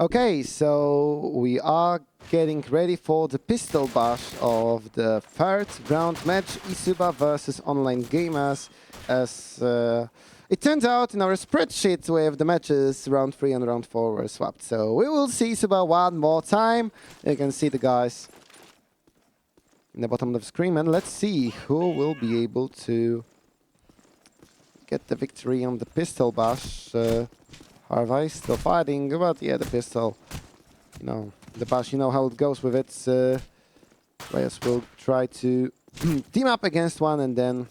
Okay, so we are getting ready for the pistol bash of the third round match, eSuba versus Online Gamers. As it turns out, in our spreadsheet with the matches, round 3 and round 4 were swapped. So we will see eSuba one more time. You can see the guys in the bottom of the screen, and let's see who will be able to get the victory on the pistol bash. Harvey still fighting, but yeah, the pistol, the bash, you know how it goes with it. Players will try to team up against one and then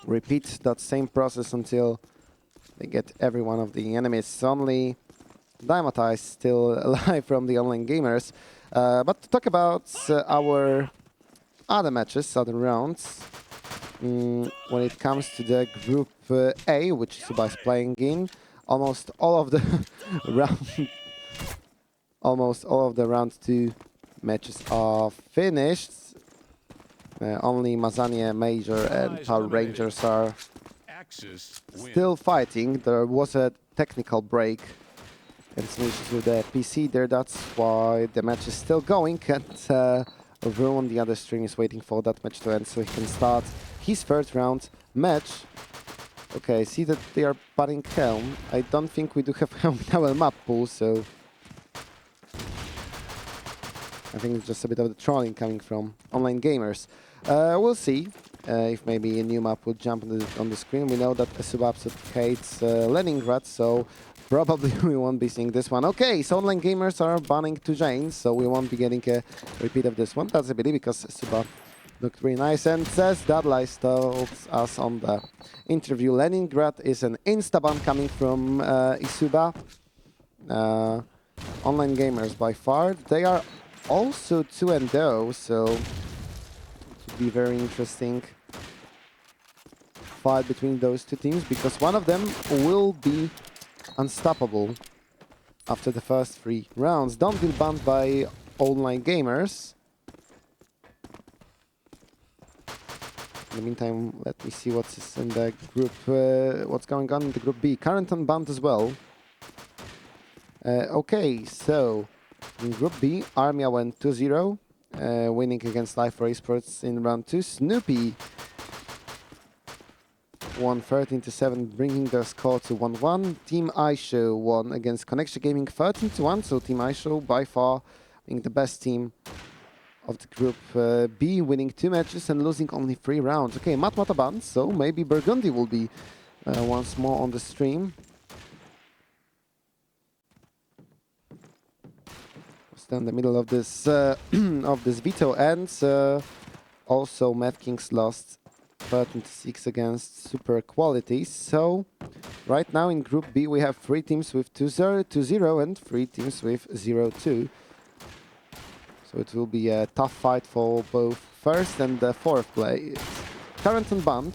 repeat that same process until they get every one of the enemies. Only Dymatize still alive from the Online Gamers. But to talk about our other matches, other rounds, when it comes to the Group A, which eSuba is playing in, almost all of the round 2 matches are finished. Only Mazanie Major and Power Rangers are still fighting. There was a technical break and some issues with the PC there. That's why the match is still going. And Rue on the other stream is waiting for that match to end so he can start his third round match. Okay, I see that they are banning Helm. I don't think we do have Helm in our map pool, so I think it's just a bit of the trolling coming from Online Gamers. We'll see if maybe a new map will jump on the screen. We know that eSuba absolutely hates Leningrad, so probably we won't be seeing this one. Okay, so Online Gamers are banning 2 Janes, so we won't be getting a repeat of this one. That's a pity because eSuba looked really nice. And as Dadlice told us on the interview, Leningrad is an insta-ban coming from eSuba. Online Gamers by far. They are also 2-0, so it will be very interesting fight between those two teams because one of them will be unstoppable after the first 3 rounds. Don't be banned by Online Gamers. In the meantime, let me see what's in the group. What's going on in the Group B. Current unbanned as well. Okay, so in Group B, Armia went 2-0, winning against Life for Esports in round 2. Snoopy won 13-7, bringing their score to 1-1. Team iShow won against Connection Gaming 13-1, so Team iShow by far being the best team of the Group B, winning 2 matches and losing only 3 rounds. Okay, Matmata banned, so maybe Burgundy will be once more on the stream. Still in the middle of this this veto ends. Also, Mad Kings lost 13-6 against Super Quality. So right now in Group B we have 3 teams with 2-0 and 3 teams with 0-2. So it will be a tough fight for both first and the 4th place. Current unbanned.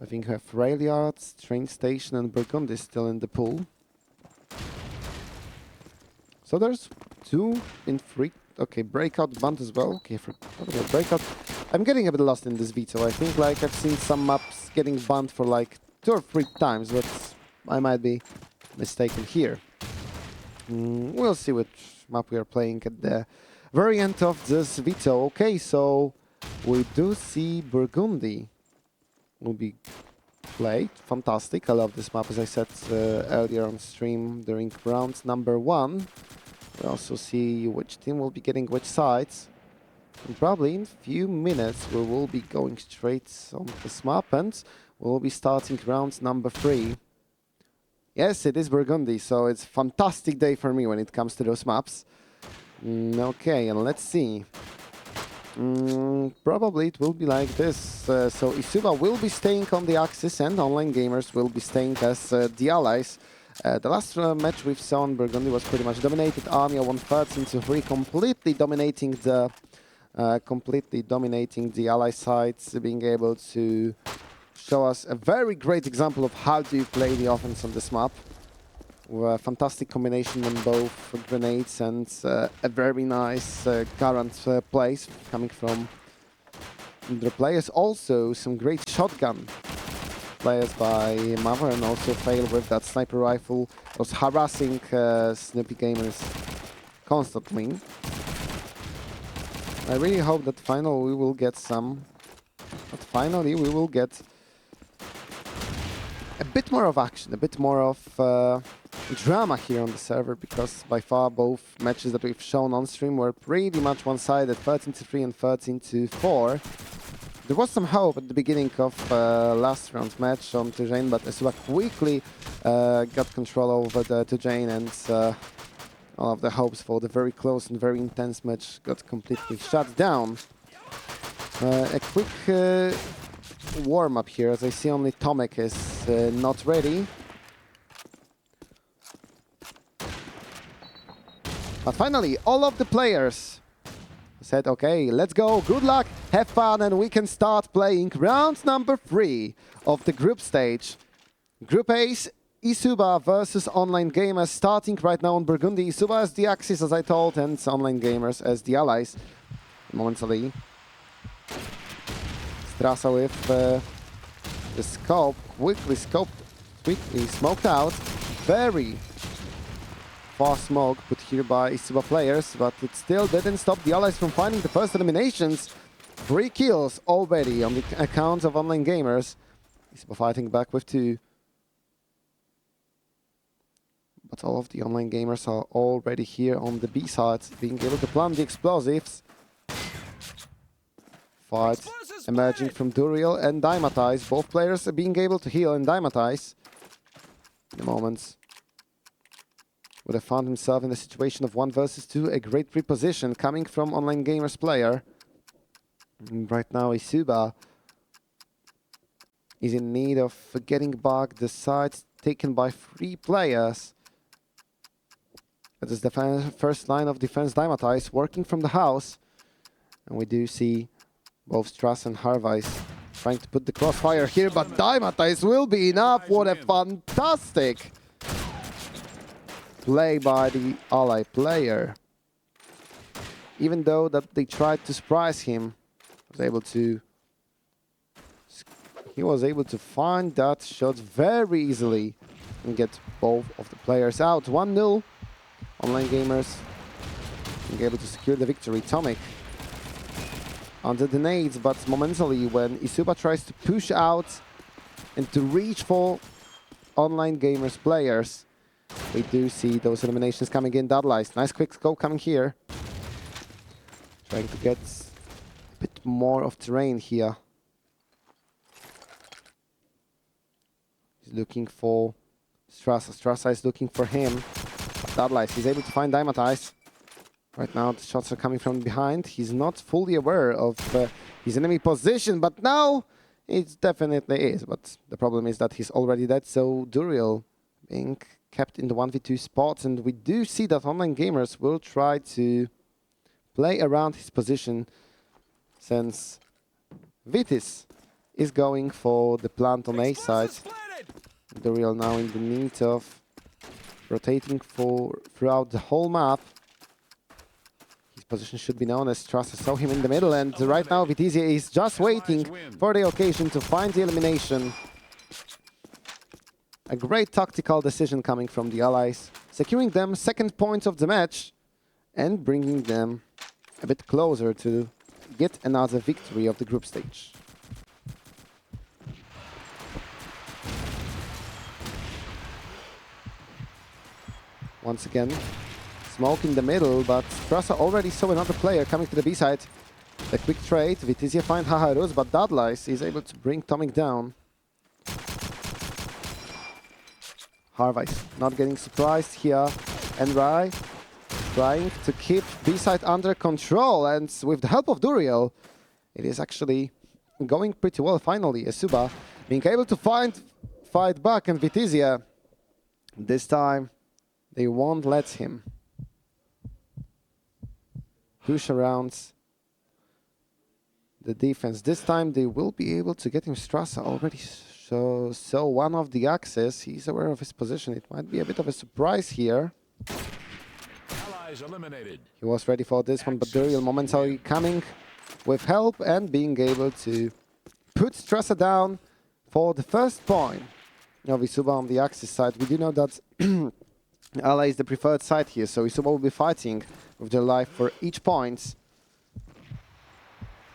I think we have Rail Yards, Train Station and Burgundy still in the pool. So there's 2 in 3. Okay, Breakout banned as well. Okay, for Breakout. I'm getting a bit lost in this veto. I think like I've seen some maps getting banned for like 2 or 3 times, but I might be mistaken here. We'll see which map we are playing at the very end of this veto. Okay, so we do see Burgundy will be played. Fantastic. I love this map, as I said earlier on stream during round number 1. We also see which team will be getting which sides. And probably in a few minutes we will be going straight on this map and we'll be starting round number 3. Yes, it is Burgundy, so it's a fantastic day for me when it comes to those maps. Okay, and let's see. Probably it will be like this. So eSuba will be staying on the Axis and Online Gamers will be staying as the allies. The last match we saw on Burgundy was pretty much dominated. Armia won 13-3, completely dominating the ally sides, being able to show us a very great example of how do you play the offense on this map. A fantastic combination on both grenades and a very nice current plays coming from the players. Also some great shotgun players by Mother, and also fail with that sniper rifle. Was harassing Snoopy Gamers constantly. I really hope that finally we will get some. But finally we will get a bit more of action, a bit more of drama here on the server, because by far both matches that we've shown on stream were pretty much one-sided, 13-3 and 13-4. There was some hope at the beginning of last round's match on Tujane, but eSuba quickly got control over the Tujane, and all of the hopes for the very close and very intense match got completely shut down. A quick warm-up here, as I see only Tomek is not ready. But finally, all of the players said, okay, let's go, good luck, have fun, and we can start playing round number 3 of the group stage. Group A's, eSuba versus Online Gamers, starting right now on Burgundy. eSuba as the Axis, as I told, and Online Gamers as the allies. Momentarily. Strasa with the scope, quickly smoked out. Very fast smoke put here by eSuba players, but it still didn't stop the allies from finding the first eliminations. 3 kills already on the account of Online Gamers. eSuba fighting back with 2. But all of the Online Gamers are already here on the B side, being able to plant the explosives. Fight emerging from Duriel and Dymatize. Both players are being able to heal and Dymatize. In the moments would have found himself in a situation of 1 versus 2. A great reposition coming from Online Gamers player. And right now eSuba is in need of getting back the sides taken by 3 players. That is the first line of defense, Dymatize, working from the house. And we do see both Strass and Harvais trying to put the crossfire here, but Dymatize will be enough. What a fantastic play by the ally player. Even though that they tried to surprise him, he was able to find that shot very easily and get both of the players out. 1-0. Online Gamers being able to secure the victory. Tomek under the nades, but momentarily when eSuba tries to push out and to reach for Online Gamers players, we do see those eliminations coming in. Dadlice, nice quick scope coming here. Trying to get a bit more of terrain here. He's looking for Strasa. Strasa is looking for him. Dadlice, he's able to find Dymatize. Right now, the shots are coming from behind. He's not fully aware of his enemy position, but now it definitely is. But the problem is that he's already dead, so Duriel being kept in the 1v2 spots, and we do see that Online Gamers will try to play around his position, since Vitis is going for the plant on A side. Duriel now in the need of rotating throughout the whole map. His position should be known as Strasser saw him in the middle, and right now Vitizia is just waiting for the occasion to find the elimination. A great tactical decision coming from the allies, securing them second point of the match and bringing them a bit closer to get another victory of the group stage. Once again, smoke in the middle, but Strasser already saw another player coming to the B side. A quick trade, Vitizia find Haharuz, but Dadlice is able to bring Tomek down. Harvais not getting surprised here, and Rai trying to keep B side under control, and with the help of Duriel, it is actually going pretty well finally. eSuba being able to fight back, and Vitizia this time they won't let him push around the defense. This time they will be able to get him. Strasser already so one of the axes. He's aware of his position. It might be a bit of a surprise here. Allies eliminated. He was ready for this one, but Duriel momentarily coming with help and being able to put Strasser down for the first point of eSuba on the Axis side. We do know that Ally is the preferred side here, so eSuba will be fighting with their life for each point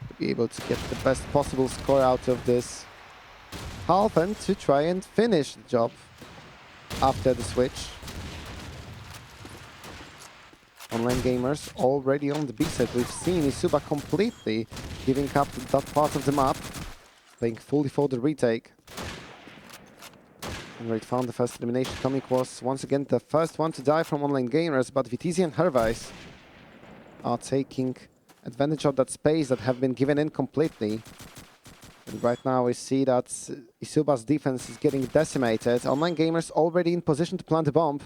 to be able to get the best possible score out of this half and to try and finish the job after the switch. Online Gamers already on the B side. We've seen eSuba completely giving up that part of the map, playing fully for the retake. And we found the first elimination. Tomic was once again the first one to die from Online Gamers, but Vitizi and Hervais are taking advantage of that space that have been given in completely. And right now we see that eSuba's defense is getting decimated. Online Gamers already in position to plant a bomb.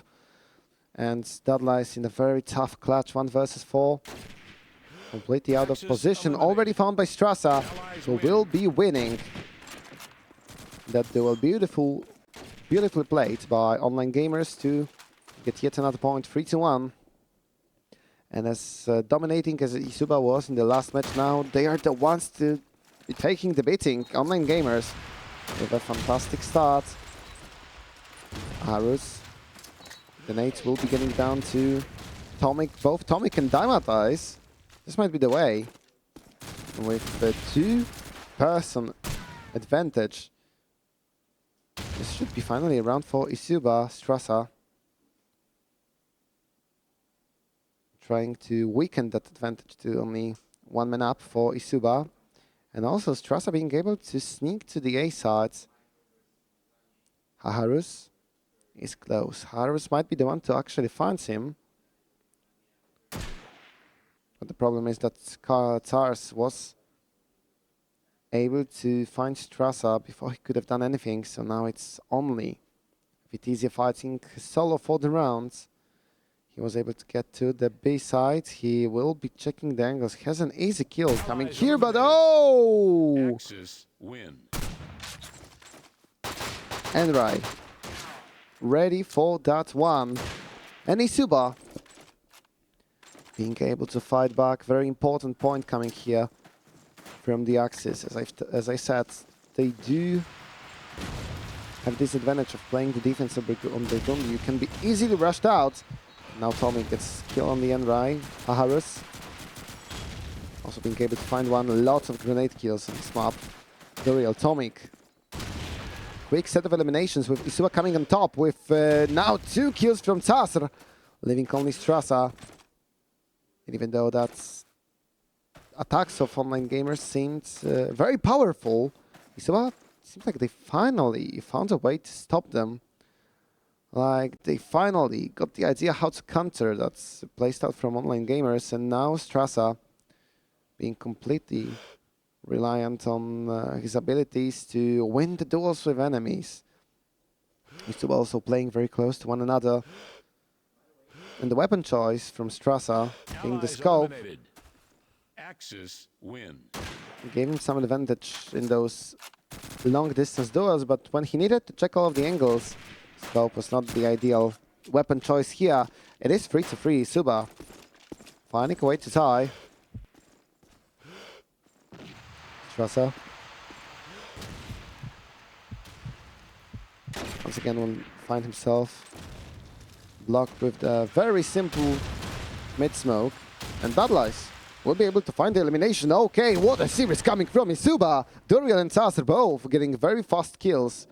And that lies in a very tough clutch, 1 versus 4. Completely out of position, already found by Strasser, who will be winning. That duel beautifully played by Online Gamers to get yet another point, 3-1. And as dominating as eSuba was in the last match now, they are the ones to be taking the beating. Online Gamers with a fantastic start. Arus. The nades will be getting down to Tomic, both Tomic and Dymatize. This might be the way. With the 2-person advantage. This should be finally a round for eSuba. Strasser trying to weaken that advantage to only 1 man up for eSuba. And also Strasser being able to sneak to the A side. Haharus is close. Haharus might be the one to actually find him. But the problem is that Tsars was able to find Strasser before he could have done anything. So now it's only Vitizia fighting solo for the rounds. He was able to get to the B side. He will be checking the angles. He has an easy kill coming here, but oh! And right. Ready for that one. And eSuba being able to fight back. Very important point coming here from the Axis. As I said, they do have this advantage of playing the defense on Brigund. You can be easily rushed out. Now Tomic gets killed on the end, right? Haharus also being able to find one. Lots of grenade kills on this map. The real Tomic. Quick set of eliminations with eSuba coming on top with now 2 kills from Tasr, leaving only Strasser. And even though that's attacks of Online Gamers seemed very powerful, eSuba seems like they finally found a way to stop them. Like they finally got the idea how to counter that's placed out from Online Gamers, and now Strasser being completely reliant on his abilities to win the duels with enemies. eSuba also playing very close to one another. And the weapon choice from Strasser being the scope gave him some advantage in those long distance duels, but when he needed to check all of the angles, scope was not the ideal weapon choice here. It is 3-3, eSuba finding a way to tie. Strasser once again will find himself blocked with the very simple mid smoke, and Badlice will be able to find the elimination. Okay, what a series coming from eSuba. Duriel and Tasr both getting very fast kills,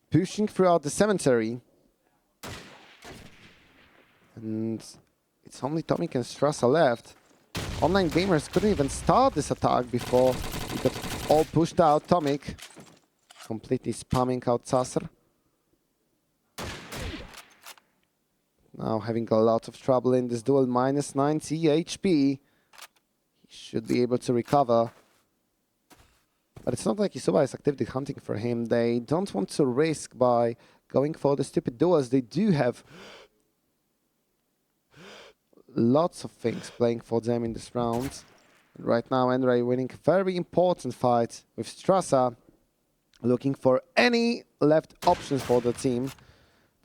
pushing throughout the cemetery. And it's only Tomic and Strasser left. Online Gamers couldn't even start this attack before he got all pushed out. Tomic completely spamming out Tasr. Now having a lot of trouble in this duel, minus 90 HP. He should be able to recover. But it's not like eSuba is actively hunting for him. They don't want to risk by going for the stupid duels. They do have lots of things playing for them in this round. And right now, Enray winning a very important fight with Strasser, looking for any left options for the team.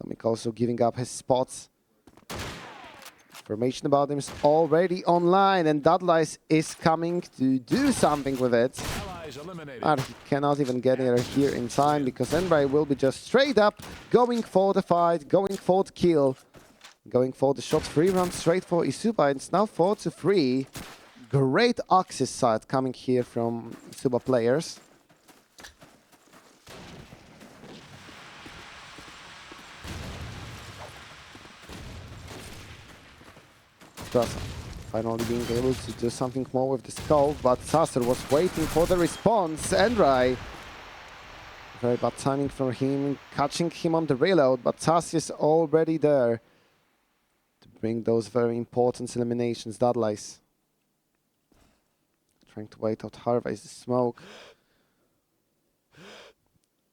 Tomic also giving up his spots. Information about him is already online, and Dudleys is coming to do something with it. And he cannot even get here in time because Enray will be just straight up going for the fight, going for the kill, going for the shot. 3 rounds straight for eSuba. It's now 4-3. Great Axis side coming here from eSuba players. Finally being able to do something more with the scope, but Sasser was waiting for the response. Enray, very bad timing from him, catching him on the reload, but Sasser is already there to bring those very important eliminations. Dudleys trying to wait out Harvey's the smoke.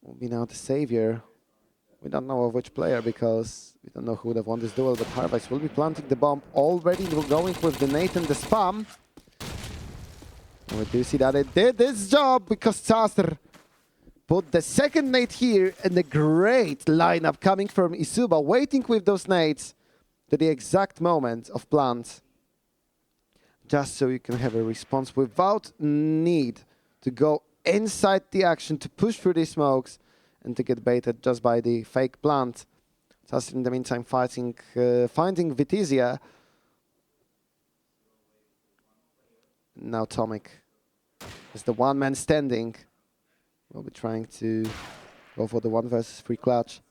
Will be now the savior. We don't know of which player because we don't know who would have won this duel, but Harvey's will be planting the bomb already. We're going with the nade and the spam. And we do see that it did its job because Sasser put the second nade here, and a great lineup coming from eSuba, waiting with those nades to the exact moment of plant. Just so you can have a response without need to go inside the action to push through these smokes and to get baited just by the fake plant. Sasser in the meantime finding Vitizia. Now Tomic is the one man standing. We'll be trying to go for the 1 versus 3 clutch.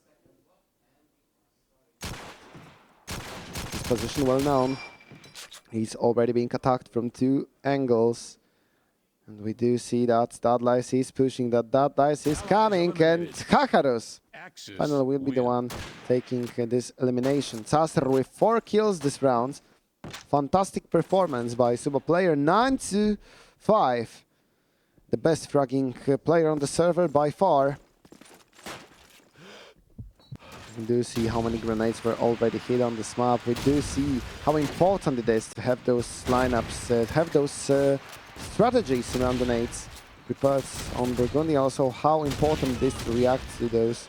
His position well known. He's already being attacked from 2 angles. And we do see that Dudleys is pushing, that Dudleys is coming, and Hakarus finally will be the one taking this elimination. Sasser with 4 kills this round. Fantastic performance by eSuba player, 9-5. The best fragging player on the server by far. We do see how many grenades were already hit on this map. We do see how important it is to have those lineups, have those strategies around the nades prepared on Burgundy. Also how important it is to react to those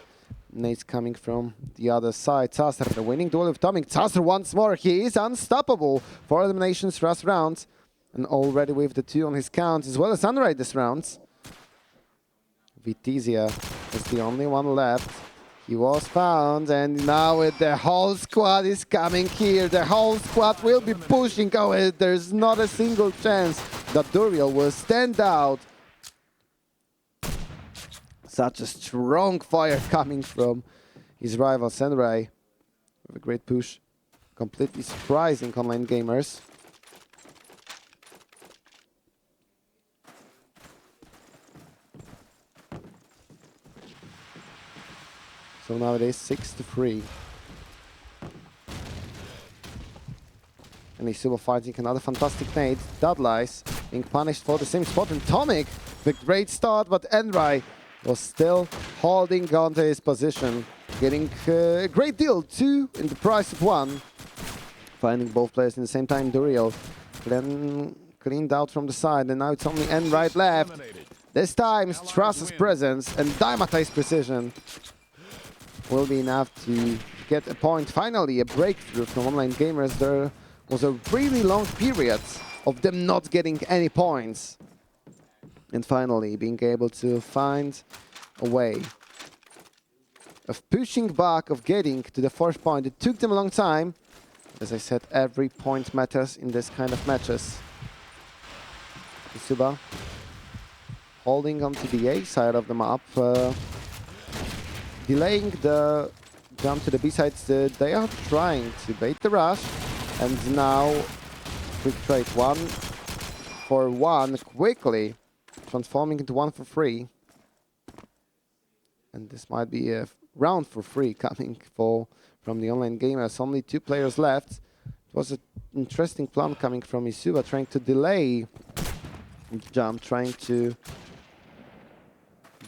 nades coming from the other side. Sasser, the winning duel with Tomic. Sasser once more, he is unstoppable for eliminations last round, and already with the 2 on his count, as well as Enray this round. Vitizia is the only one left. He was found, and now the whole squad is coming here. The whole squad will be pushing. Oh, there's not a single chance that Duriel will stand out. Such a strong fire coming from his rival Enray with a great push. Completely surprising online gamers. So now it is 6-3. And eSuba fighting another fantastic nade. Dudleys being punished for the same spot. And Tomic, the great start, but Enray was still holding on to his position. Getting a great deal, 2 in the price of 1. Finding both players in the same time. Duriel then cleaned out from the side, and now it's only Enray left. This time, Strasser's presence and Daimatai's precision will be enough to get a point. Finally, a breakthrough from online gamers. There was a really long period of them not getting any points. And finally, being able to find a way of pushing back, of getting to the 4th point. It took them a long time. As I said, every point matters in this kind of matches. eSuba holding on to the A side of the map. Delaying the jump to the B side. They are trying to bait the rush, and now quick trade 1 for 1 quickly, transforming into 1 for 3. And this might be a round for 3 coming from the online gamers. Only 2 players left. It was an interesting plan coming from eSuba, trying to delay the jump, trying to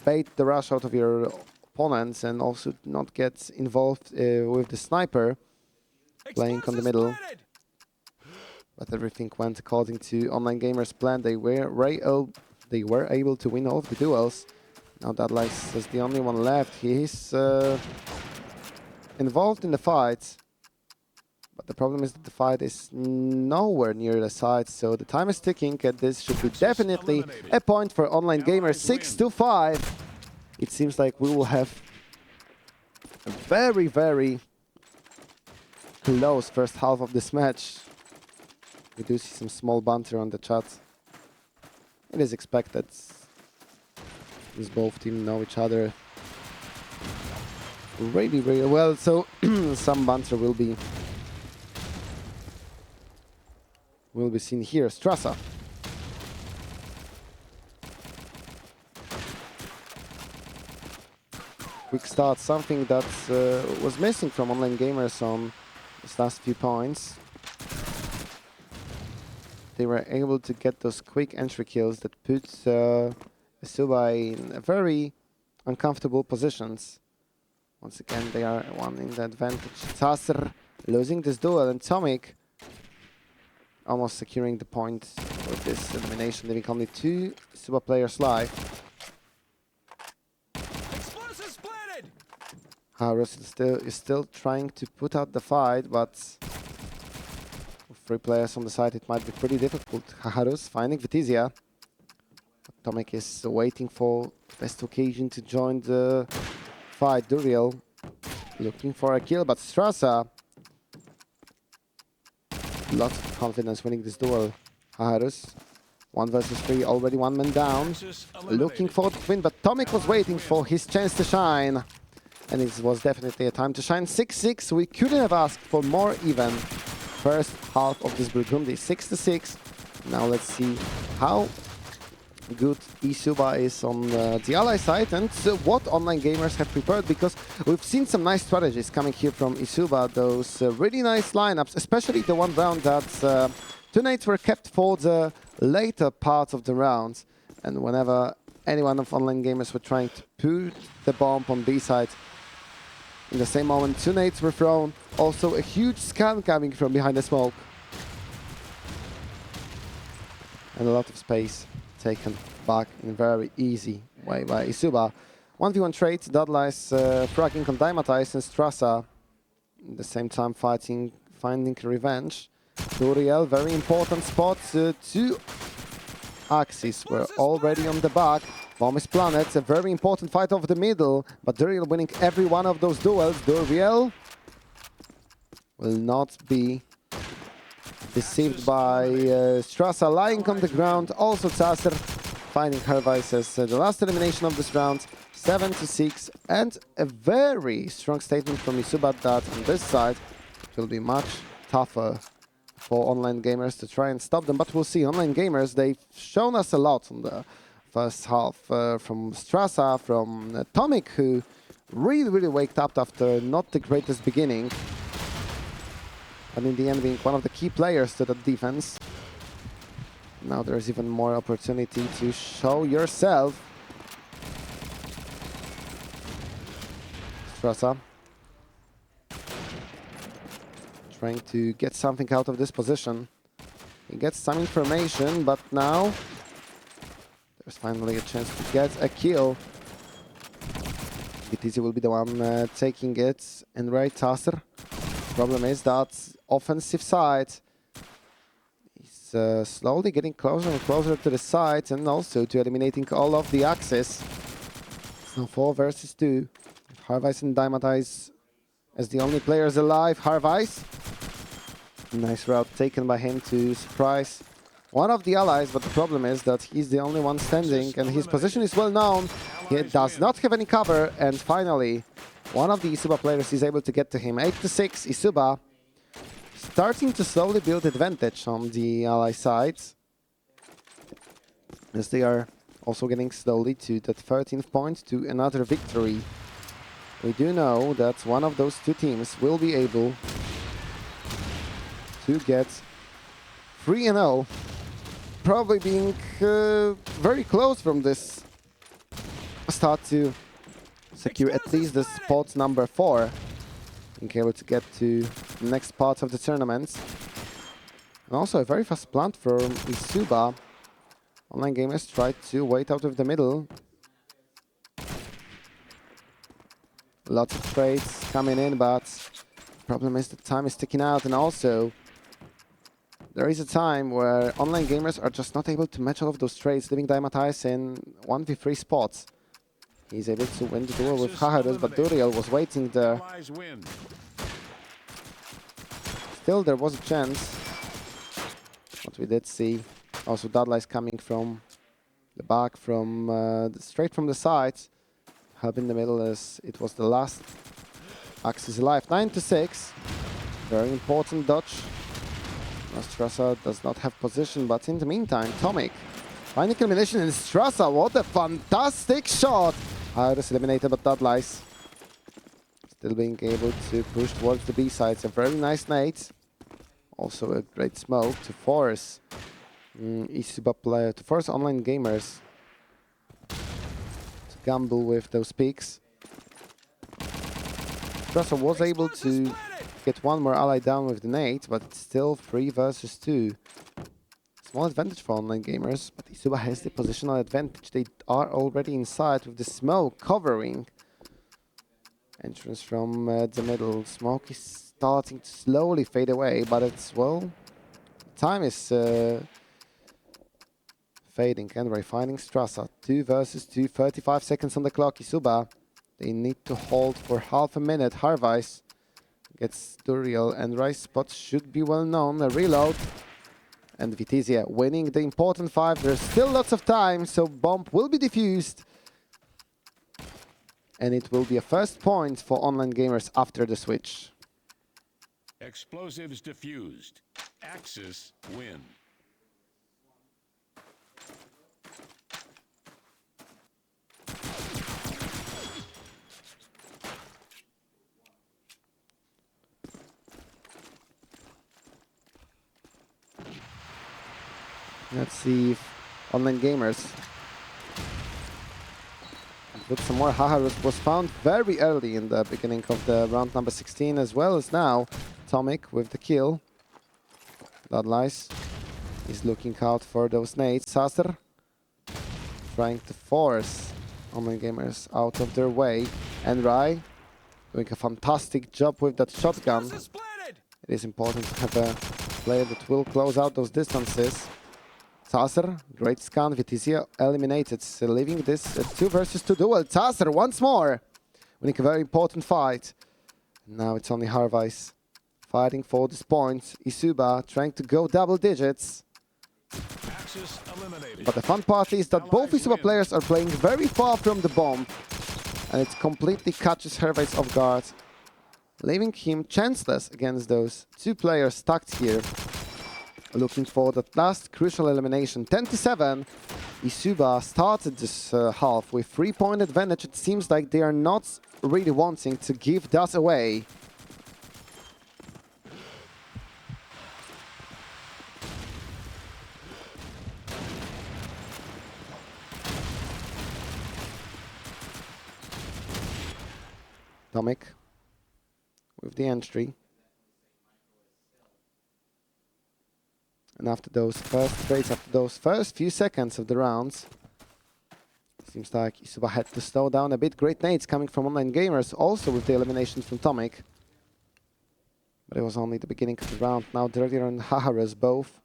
bait the rush out of your opponents and also not get involved with the sniper playing on the middle. But everything went according to online gamers' plan. They were able to win all of the duels. Now Dudleys is the only one left. He is involved in the fight, but But the problem is that the fight is nowhere near the side, so the time is ticking, and this should be definitely a point for Online Gamers. 6-5. It seems like we will have a very, very close first half of this match. We do see some small banter on the chat. It is expected. These both teams know each other really, really well, so some banter will be seen here. Strasser. Quick start, something that was missing from Online Gamers on these last few points. They were able to get those quick entry kills that put eSuba in very uncomfortable positions. Once again, they are one in the advantage. Tasser losing this duel, and Tomic almost securing the point with this elimination, leaving only 2 eSuba players live. Harus is still trying to put out the fight, but with 3 players on the side, it might be pretty difficult. Harus finding Vitizia. Tomic is waiting for the best occasion to join the fight. Duriel looking for a kill, but Strasser, lots of confidence winning this duel. Harus 1 versus 3, already 1 man down, looking for the win, but Tomic was waiting for his chance to shine, and it was definitely a time to shine. 6-6. We couldn't have asked for more even first half of this Burgundy. 6-6. Now let's see how good eSuba is on the ally side, and what Online Gamers have prepared, because we've seen some nice strategies coming here from eSuba. Those really nice lineups, especially the one round that 2 nades were kept for the later part of the round, and whenever anyone of Online Gamers were trying to put the bomb on B side, in the same moment 2 nades were thrown. Also a huge scan coming from behind the smoke, and a lot of space taken back in a very easy way by eSuba. 1v1 trade, Dudley's fragging on Dymatize, and Strasser at the same time finding revenge. Duriel, very important spot. 2 axes were already on the back. Bomb is planted, a very important fight over the middle, but Duriel winning every one of those duels. Duriel will not be deceived by Strasser lying on the ground. Also Tasser finding Hervais as the last elimination of this round. 7-6, and a very strong statement from eSuba that on this side it will be much tougher for Online Gamers to try and stop them, but we'll see. Online Gamers, they've shown us a lot on the first half, from Strasser, from Tomic, who really waked up after not the greatest beginning, and in the end being one of the key players to the defense. Now there's even more opportunity to show yourself. Strasser trying to get something out of this position. He gets some information, but now there's finally a chance to get a kill. Vitizia will be the one taking it, and right Tasser. Problem is that offensive side is slowly getting closer and closer to the side, and also to eliminating all of the axes. So 4 versus 2. Hervais and Dymatize as the only players alive. Hervais, nice route taken by him to surprise one of the allies, but the problem is that he's the only one standing, and his position is well known. He does not have any cover, and finally one of the eSuba players is able to get to him. 8-6, eSuba starting to slowly build advantage on the ally side, as they are also getting slowly to that 13th point, to another victory. We do know that one of those 2 teams will be able to get 3-0, probably being very close from this start to secure at least the spot number 4, being able to get to the next part of the tournament. And also a very fast plant from eSuba. Online Gamers tried to wait out of the middle. Lots of trades coming in, but Problem is the time is ticking out, and also there is a time where online gamers are just not able to match all of those trades, leaving Daimatais in 1v3 spots. He's able to win the duel with Haharus, but Duriel was waiting there. Still, there was a chance. What we did see. Also, Dadlai's coming from the back, from straight from the side. Help in the middle as it was the last Axis alive. 9-6. Very important dodge. Strasser does not have position, but in the meantime, Tomic finding elimination in Strasser. What a fantastic shot! Haharus eliminated, but Dadlai's still being able to push towards the B side. It's a very nice nade. Also a great smoke to force eSuba player, to force online gamers to gamble with those peaks. Strasser was able to get one more ally down with the nade, but it's still 3 versus 2. Small advantage for online gamers, but eSuba has the positional advantage. They are already inside with the smoke covering. Entrance from the middle. Smoke is starting to slowly fade away, but it's, well, time is fading. Enray finding Strasser. 2 versus 2, 35 seconds on the clock. eSuba, they need to hold for half a minute. Harvais gets Duriel, and Rice spots should be well known. A reload. And Vitizia winning the important 5. There's still lots of time, so bomb will be defused. And it will be a first point for online gamers after the switch. Explosives diffused. Axis win. Let's see if online gamers with some more. Haharus was found very early in the beginning of the round number 16, as well as now Tomic with the kill. Dadlai's is looking out for those nades. Sasser trying to force online gamers out of their way. And Rai doing a fantastic job with that shotgun. It is important to have a player that will close out those distances. Sasser, great scan. Vitizia eliminated, so leaving this 2 versus 2 duel. Sasser once more winning a very important fight. Now it's only Harvais fighting for this point. eSuba trying to go double digits. But the fun part is that both eSuba players are playing very far from the bomb, and it completely catches Harvais off guard, leaving him chanceless against those 2 players stacked here. Looking for that last crucial elimination. 10-7. eSuba started this half with 3-point advantage. It seems like they are not really wanting to give that away. Tomic with the entry. And after those first trades, after those first few seconds of the rounds, seems like eSuba had to slow down a bit. Great nades coming from online gamers, also with the eliminations from Tomic. But it was only the beginning of the round. Now Dirtier and Haharus both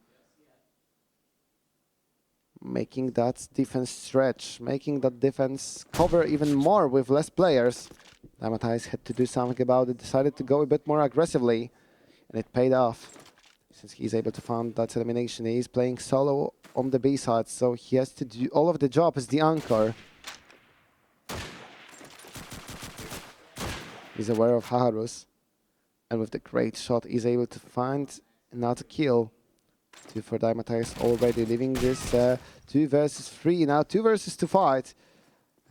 making that defense stretch, making that defense cover even more with less players. Daimatais had to do something about it, decided to go a bit more aggressively, and it paid off. Since he's able to find that elimination, he's playing solo on the B side, so he has to do all of the job as the anchor. He's aware of Haharus, and with the great shot, he's able to find another kill. 2 for Daimatais already, leaving this 2 versus 3, now 2 versus 2 fight.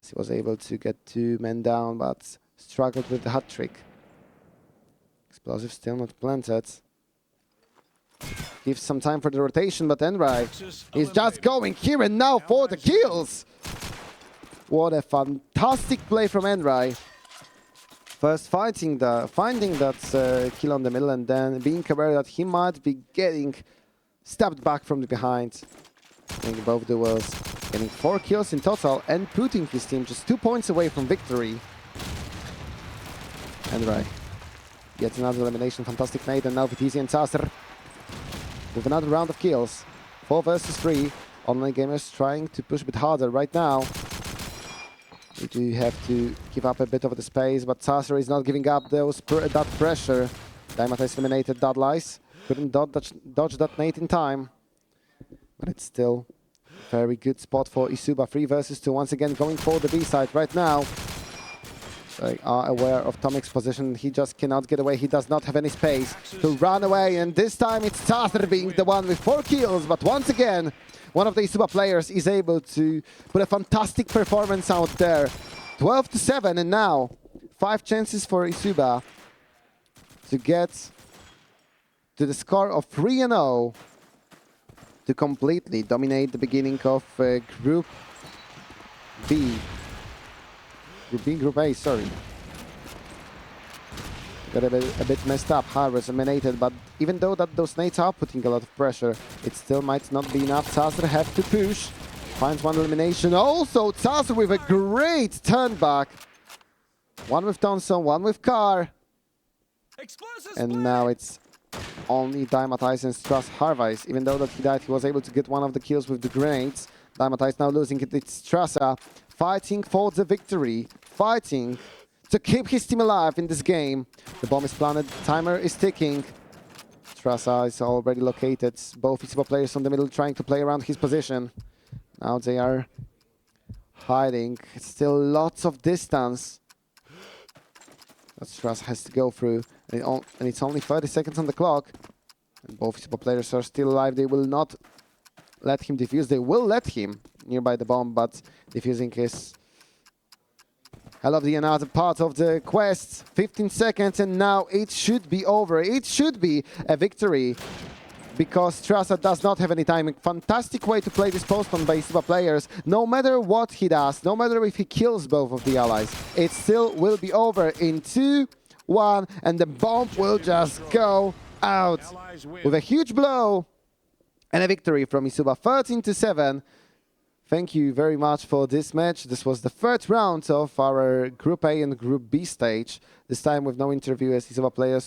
As he was able to get 2 men down, but struggled with the hat trick. Explosive still not planted. Gives some time for the rotation, but Enrai is just going here and now for the kills. What a fantastic play from Enrai. First finding that kill on the middle, and then being aware that he might be getting stabbed back from the behind. Winning both duels, getting 4 kills in total, and putting his team just 2 points away from victory. Enrai Yet another elimination. Fantastic nade, and now VTZ and Taser with another round of kills. 4 versus 3. Online Gamers trying to push a bit harder right now. We do have to give up a bit of the space, but Taser is not giving up that pressure. Dymatize eliminated Dudlice. Couldn't dodge that nade in time. But it's still a very good spot for eSuba. 3 versus 2. Once again going for the B side right now. They are aware of Tomic's position. He just cannot get away. He does not have any space to run away. And this time it's Taser being the one with 4 kills. But once again, one of the eSuba players is able to put a fantastic performance out there. 12-7, and now 5 chances for eSuba to get to the score of 3-0 to completely dominate the beginning of Group B. Group B, Group A, sorry. Got a bit messed up. Harvest eliminated, but even though those nades are putting a lot of pressure, it still might not be enough. Taser have to push. Finds one elimination. Also, Taser with a great turn back. One with Thompson, one with Carr. And now it's only Dymatize and Strass Harvest. Even though that he died, he was able to get one of the kills with the grenades. Dymatize now losing it. It's Strassa fighting for the victory. Fighting to keep his team alive in this game. The bomb is planted. The timer is ticking. Strassa is already located. Both eSuba players on the middle trying to play around his position. Now they are hiding. Still lots of distance that Strassa has to go through. And it's only 30 seconds on the clock. And both eSuba players are still alive. They will not let him defuse. They will let him nearby the bomb, but defusing is hell of the another part of the quest. 15 seconds, and now it should be over. It should be a victory because Strassa does not have any timing. Fantastic way to play this postman by eSuba players. No matter what he does, no matter if he kills both of the allies, it still will be over in 2, 1, and the bomb will just go out with a huge blow and a victory from eSuba, 13-7. Thank you very much for this match. This was the third round of our Group A and Group B stage. This time with no interview, as eSuba players